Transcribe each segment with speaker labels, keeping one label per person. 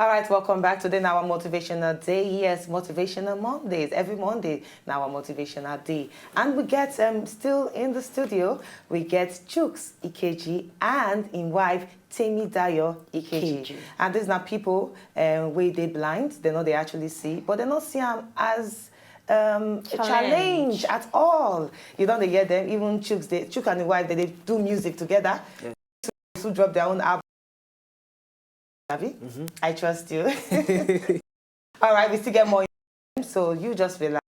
Speaker 1: All right, welcome back. Today, now our motivational day. Yes, motivational Mondays. Every Monday, now our motivational day. And we get, still in the studio, we get Chuks Ikeji and in wife, Temidayo Ikeji. And these are people where they blind, they know they actually see, but they don't see them as a challenge at all. You don't hear them, even Chuk and the wife, they do music together. Yes. To drop their own album. I trust you. All right, we still get more, so you just relax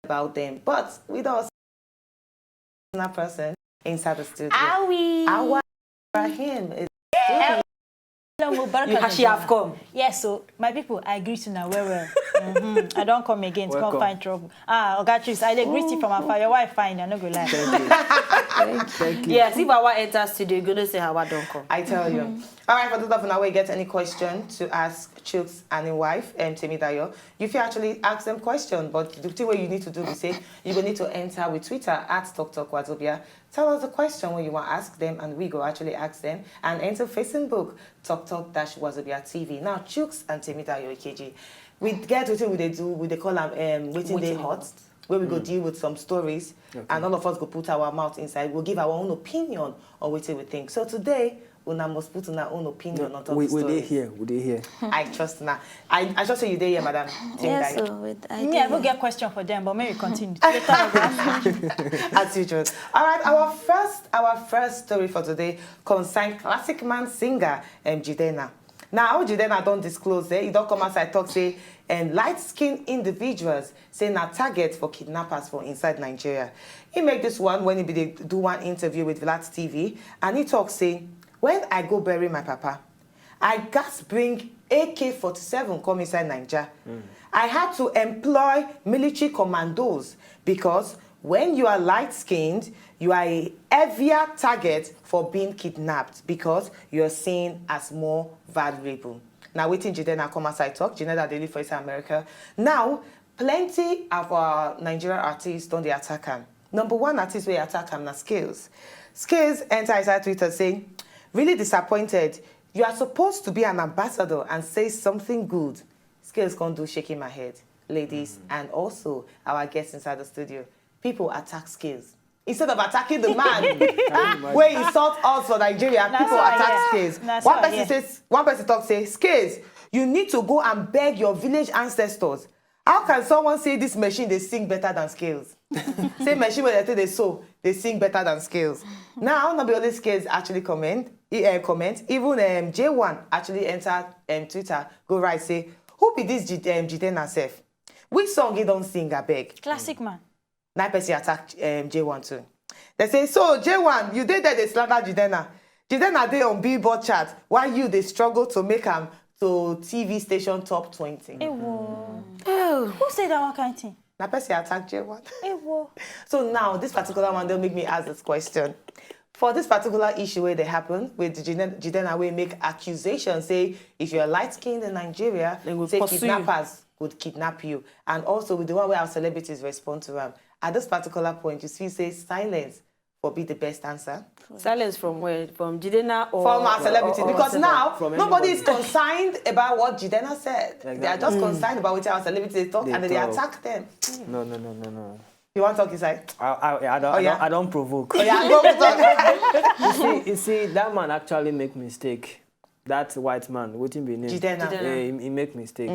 Speaker 1: about them. But with us, another person inside the studio. Awa Rahim.
Speaker 2: She have come.
Speaker 3: Yes, so my people, I greet you now. Well. I don't come again to come find trouble. Ogatrice, I greet you from afar. Your wife fine, I'm not gonna lie.
Speaker 2: Thank you. Yes, if Awa enters studio, you're gonna say Awa don't come.
Speaker 1: I tell you. All right, for those of you now, we get any question to ask Chuks and his wife, Temidayo, you can actually ask them question, but the thing what you need to do is say, you're going to need to enter with Twitter at TokTokWazobia. Tell us the question when you want to ask them, and we go actually ask them, and enter Facebook, TokTok-Wazobia TV. Now, Chuks and Temidayo Ikeji, we get what they do, they call them Waiting Day Hot, where we go deal with some stories, and all of us go put our mouth inside. We'll give our own opinion on what we think. So today, Una must put in our own opinion on top of the stories.
Speaker 4: We did here.
Speaker 1: I trust now. I trust you there, madam.
Speaker 3: Yes, so I will get a question for them, but maybe continue. As
Speaker 1: usual. All right, our first story for today concerns classic man singer Jidena. Now, Jidena don't disclose it. He don't come outside talk say light-skinned individuals say na target for kidnappers for inside Nigeria. He make this one when he do one interview with Vlad TV, and he talks say, when I go bury my papa, I gas bring AK-47 come inside Nigeria. I had to employ military commandos because when you are light-skinned, you are a heavier target for being kidnapped because you are seen as more vulnerable. Now, waiting Jidena come outside talk, Jidena they live for America. Now, plenty of our Nigerian artists don't they attack him. Number one artist we attack him na Skills. Skills enter inside Twitter saying, really disappointed. You are supposed to be an ambassador and say something good. Skills can't do shaking my head. Ladies, and also our guests inside the studio. People attack Skills. Instead of attacking the man where he insult us for Nigeria, people attack Skills. One person talks, say, Skills, you need to go and beg your village ancestors. How can someone say this machine, they sing better than Skills? Same machine where they sew, they sing better than Skills. Now, not only Skills actually comment. Even J1 actually entered Twitter, go right, say, who be this Jidena self? Which song he don't sing, I beg?
Speaker 3: Classic man.
Speaker 1: 9 person attack J1 too. They say, so J1, you did that they slander Jidena. Jidena they on Billboard chart, while you they struggle to make him to TV station top 20.
Speaker 3: Who said that one kind of thing?
Speaker 1: Na person attack J1. So now, this particular one, they'll make me ask this question. For this particular issue where they happen, with Jidena we make accusations, say, if you're light-skinned in Nigeria, say kidnappers would kidnap you. And also with the one where our celebrities respond to them. At this particular point, you see, say silence will be the best answer.
Speaker 2: Silence from where? From Jidena or
Speaker 1: from our celebrities? Because now nobody is
Speaker 4: anybody.
Speaker 1: Concerned about what Jidena said.
Speaker 4: Exactly.
Speaker 1: They are just concerned about what our celebrities talk and they attack them.
Speaker 4: No.
Speaker 1: You want to talk inside?
Speaker 4: I don't provoke.
Speaker 1: Oh, yeah, go
Speaker 4: you see, that man actually make mistake. That white man, waiting be named.
Speaker 1: Jidena.
Speaker 4: He make mistake.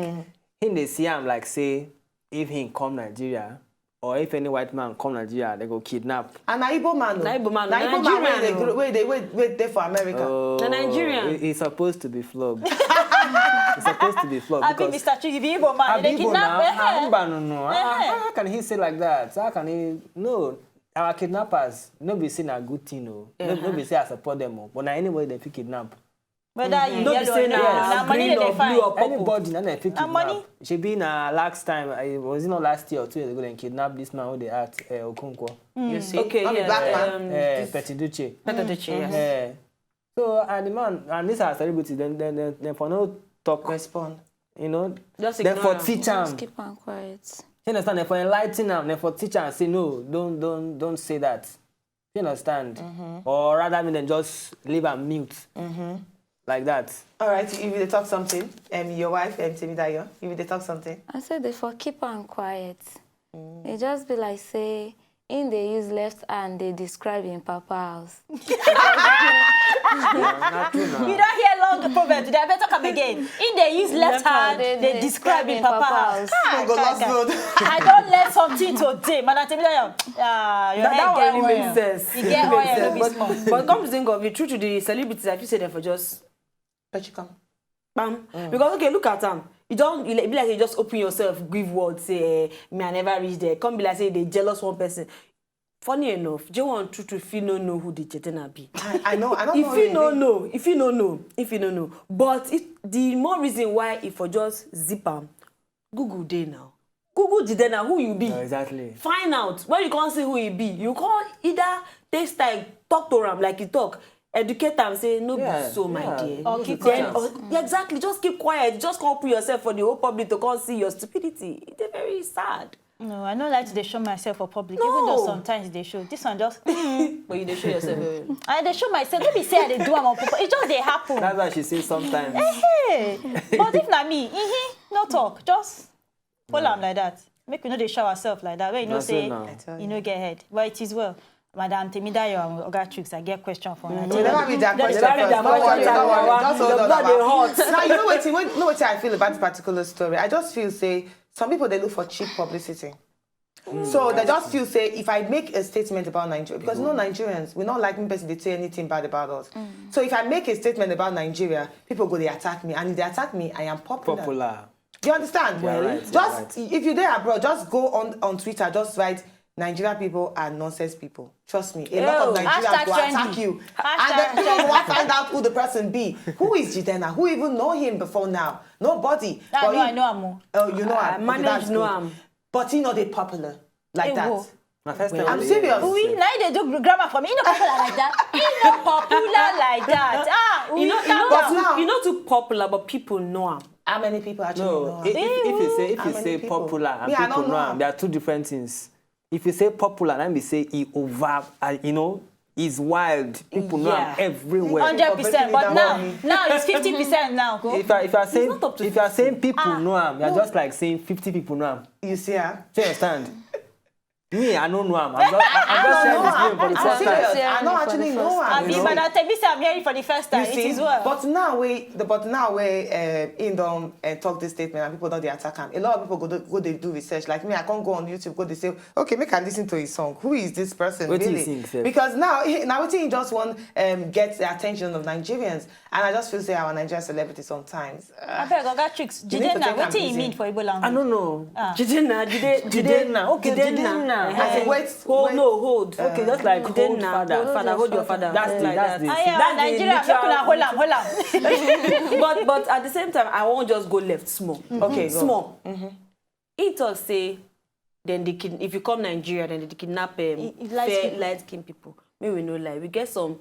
Speaker 4: He they see him like say, if he come Nigeria, or if any white man come Nigeria, they go kidnap.
Speaker 1: And Igbo man,
Speaker 2: Nigerian.
Speaker 1: Wait there for America.
Speaker 4: The
Speaker 2: Nigerian.
Speaker 4: He's supposed to be flogged. He's supposed to be flogged.
Speaker 3: I think Mr. Chief, the Igbo man, they kidnap
Speaker 4: How can he say like that? How can he? No, our kidnappers, no be saying a good thing, no. No be say I support them, but now anyway they fit kidnap.
Speaker 3: Whether you yellow or now, money they find.
Speaker 4: Anybody, none they fit kidnap.
Speaker 3: Money?
Speaker 4: She be last time, was it not last year or 2 years ago, they kidnapped this man who they act, Okonkwo.
Speaker 1: You see?
Speaker 2: Okay,
Speaker 1: black man.
Speaker 4: Petiduce.
Speaker 2: Yes.
Speaker 4: So, and the man, and this are celebrity, then for no talk.
Speaker 1: Respond.
Speaker 4: You know?
Speaker 2: Just
Speaker 4: then for teach
Speaker 5: Just keep on quiet.
Speaker 4: You understand? Then for enlighten them, then for teach and say, no, don't say that. You understand? Or rather than just leave and mute. like that.
Speaker 1: All right, if they talk something, your wife, Timidayo, if they talk something.
Speaker 5: I said they for keep am quiet. They just be like say, in they use left hand, they describe in Papa house.
Speaker 4: Not true now.
Speaker 3: You don't hear long proverb today. I better come again. In they use left hand, they describe in Papa house. I don't learn something today. Madam Temidayo, your head
Speaker 2: that
Speaker 3: get
Speaker 2: only
Speaker 3: oil.
Speaker 2: makes sense.
Speaker 3: You get oil, no be small.
Speaker 2: But come to think of it, true to the celebrities, I feel say them for just
Speaker 1: Let you come.
Speaker 2: bam. Because okay, look at them. You don't. You be like you just open yourself, give words, say me I never reach there. Come be like say they jealous one person. Funny enough, J1 true to feel no know who the Jidena be.
Speaker 1: I know. I don't know.
Speaker 2: If you don't know. But the more reason why if for just zip am, Google day now. Google Jidena who you be.
Speaker 4: Exactly.
Speaker 2: Find out. When you can't see who he be, you can't either take time, talk to him like you talk, educate them, say no be so my dear.
Speaker 3: Or keep
Speaker 2: Then,
Speaker 3: quiet.
Speaker 2: exactly, just keep quiet. Just can't put yourself for the whole public to come see your stupidity. It's very sad.
Speaker 3: No, I don't like to show myself for public,
Speaker 2: No.
Speaker 3: even though sometimes they show. This one just,
Speaker 2: But you dey show yourself.
Speaker 3: they show myself. Let me say I dey do am on purpose. It just they happen.
Speaker 4: That's why she says sometimes.
Speaker 3: Hey, but if not me, no talk, just hold am like that. Make we know they show ourselves like that. Where you know
Speaker 4: That's
Speaker 3: say
Speaker 4: it now.
Speaker 3: you know get head. But it is well. Madam Temidayo and Oga Tricks, I get question from her.
Speaker 1: We never read that question
Speaker 2: never read
Speaker 1: first.
Speaker 2: that
Speaker 1: Don't worry,
Speaker 2: question.
Speaker 1: don't worry. Just hold
Speaker 2: The
Speaker 1: on.
Speaker 2: blood dey hot.
Speaker 1: Now, you know what I feel about this particular story? I just feel, say, some people, they look for cheap publicity. So they just feel, say, if I make a statement about Nigeria, because you know Nigerians, we're not like me person, they say anything bad about us. So if I make a statement about Nigeria, people go, they attack me. And if they attack me, I am popular. Do you understand?
Speaker 4: You're right,
Speaker 1: Just,
Speaker 4: you're right.
Speaker 1: if you're there abroad, just go on Twitter, just write, Nigeria people are nonsense people. Trust me. A lot of Nigerians
Speaker 3: Hashtag
Speaker 1: will attack
Speaker 3: trendy.
Speaker 1: you.
Speaker 3: Hashtag
Speaker 1: And then people will find out who the person be. Who is Jidena? Who even know him before now? Nobody.
Speaker 3: I know Amo.
Speaker 1: Oh, you know him.
Speaker 2: manage
Speaker 1: That's
Speaker 2: know
Speaker 1: good.
Speaker 2: am.
Speaker 1: But you know they popular like
Speaker 3: Hey,
Speaker 1: that.
Speaker 3: whoa.
Speaker 4: My first time
Speaker 1: I'm
Speaker 4: with
Speaker 1: serious.
Speaker 4: you.
Speaker 3: We now they do grammar for me. You know popular like that. You know popular like that.
Speaker 2: You know,
Speaker 1: But now-
Speaker 2: you're not too popular, but people know him.
Speaker 1: How many people actually know
Speaker 4: No,
Speaker 1: him?
Speaker 4: if you
Speaker 1: How many
Speaker 4: say
Speaker 1: people?
Speaker 4: popular and
Speaker 1: Me, I
Speaker 4: people
Speaker 1: don't know
Speaker 4: know,
Speaker 1: am.
Speaker 4: there are two different things. If you say popular, let me say he over, he's wild. People know him everywhere.
Speaker 3: 100%. But now
Speaker 1: Money.
Speaker 3: it's 50% now. Go.
Speaker 4: If you are saying
Speaker 2: not up to
Speaker 4: if you are saying people know him, you're
Speaker 3: no.
Speaker 4: just like saying 50 people know him.
Speaker 1: You see her?
Speaker 4: Do you understand? Me, I don't know him. I'm just saying this name for the
Speaker 1: I'm
Speaker 4: first
Speaker 1: serious.
Speaker 4: time.
Speaker 5: time.
Speaker 1: I don't actually know her.
Speaker 3: Abi, but I tell you, I'm hearing for the first time.
Speaker 1: You
Speaker 3: It
Speaker 1: see,
Speaker 3: is well.
Speaker 1: but now we in don't talk this statement and people don't they attack him. A lot of people go they do research. Like me, I can't go on YouTube, go they say, okay, make I listen to his song. Who is this person
Speaker 4: What do you
Speaker 1: really?
Speaker 4: think, sir?
Speaker 1: Because now he just want get the attention of Nigerians, and I just feel say our Nigerian celebrities sometimes.
Speaker 3: I beg Oga Tricks.
Speaker 1: You need to
Speaker 3: Jidena,
Speaker 1: take
Speaker 3: what
Speaker 1: am
Speaker 3: do you
Speaker 1: easy.
Speaker 3: mean for Igbo language?
Speaker 4: I don't know.
Speaker 2: Jidena.
Speaker 4: Okay, Jidena.
Speaker 1: As in, wait.
Speaker 2: Hold.
Speaker 4: Okay, just like hold
Speaker 2: Jidena.
Speaker 4: father.
Speaker 2: Father, hold your father.
Speaker 4: That's the-
Speaker 2: like
Speaker 4: that's
Speaker 2: that.
Speaker 4: the-
Speaker 3: Ah, yeah,
Speaker 2: That's the
Speaker 3: Nigeria,
Speaker 2: literal-
Speaker 3: hold on.
Speaker 2: but at the same time, I won't just go left small.
Speaker 1: Okay, go.
Speaker 2: Small. He talk say, then if you come Nigeria, then they kidnap fair light-skinned people. Maybe we no lie. We get some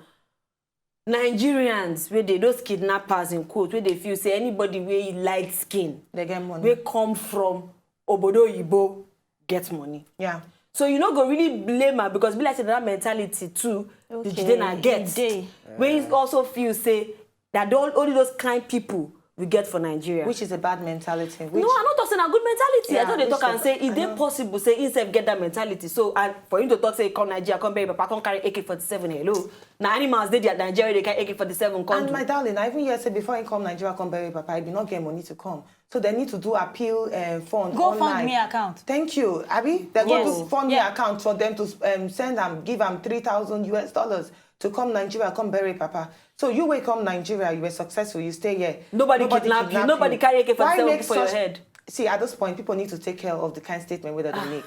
Speaker 2: Nigerians where those kidnappers in quote where they feel say anybody where light skin
Speaker 1: They get money.
Speaker 2: where come from Obodo Yibo get money.
Speaker 1: Yeah.
Speaker 2: So you not go really blame her because be like say that mentality too. The
Speaker 3: Okay,
Speaker 2: Jidena get.
Speaker 3: indeed.
Speaker 2: Where he also feel say that only those kind people we get for Nigeria.
Speaker 1: Which is a bad mentality. Which,
Speaker 2: No, I'm not talking a good mentality.
Speaker 1: Yeah,
Speaker 2: I thought they talk
Speaker 1: which
Speaker 2: and say, is
Speaker 1: I
Speaker 2: it
Speaker 1: know.
Speaker 2: possible, say, himself get that mentality. So, and for him to talk, say, come Nigeria, come baby, Papa, come carry AK-47, hello. Now, animals, they at Nigeria, they carry AK-47, come
Speaker 1: And
Speaker 2: do.
Speaker 1: my darling, I even yesterday before I come Nigeria, come bury Papa, I did not get money to come. So they need to do appeal fund
Speaker 3: Go
Speaker 1: online.
Speaker 3: fund me account.
Speaker 1: Thank you, Abby. They're going
Speaker 3: Yes.
Speaker 1: to fund me
Speaker 3: Yeah.
Speaker 1: account for them to send them, give them $3,000 to come Nigeria, come bury Papa. So you will come Nigeria, you were successful, you stay here.
Speaker 2: Nobody kidnap you, nobody carry AK-47
Speaker 1: Why make
Speaker 2: for your head.
Speaker 1: See, at this point, people need to take care of the kind of statement where they make.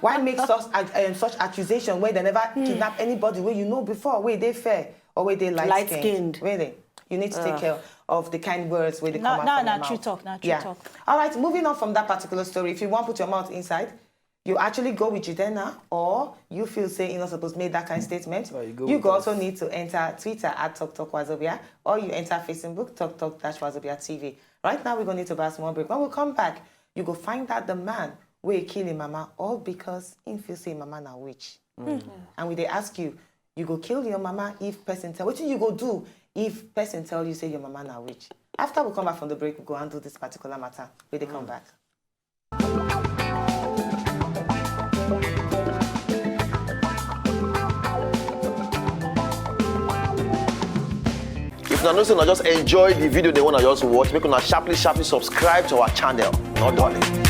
Speaker 1: Why make such accusation where they never kidnap anybody where you know before, where they fair or where they light-skinned? Really? You need to take care of the kind words where they come out from your mouth.
Speaker 3: True talk.
Speaker 1: All right, moving on from that particular story, if you want to put your mouth inside, you actually go with Jidena, or you feel say you're not supposed to make that kind of statement.
Speaker 4: Or you
Speaker 1: You
Speaker 4: go with
Speaker 1: also need to enter Twitter at TalkTalkWazobia, or you enter Facebook, TalkTalk-Wazobia TV. Right now, we're going to need to buy a small break. When we come back, you go find out the man where he kill him mama, all because he feel say mama na witch. And when they ask you, you go kill your mama if person tell, what you go do if person tell you say your mama na witch. After we come back from the break, we go handle this particular matter. When they come back.
Speaker 6: If you know, just enjoy the video they want to just watch, make una sharply subscribe to our channel. Not darling.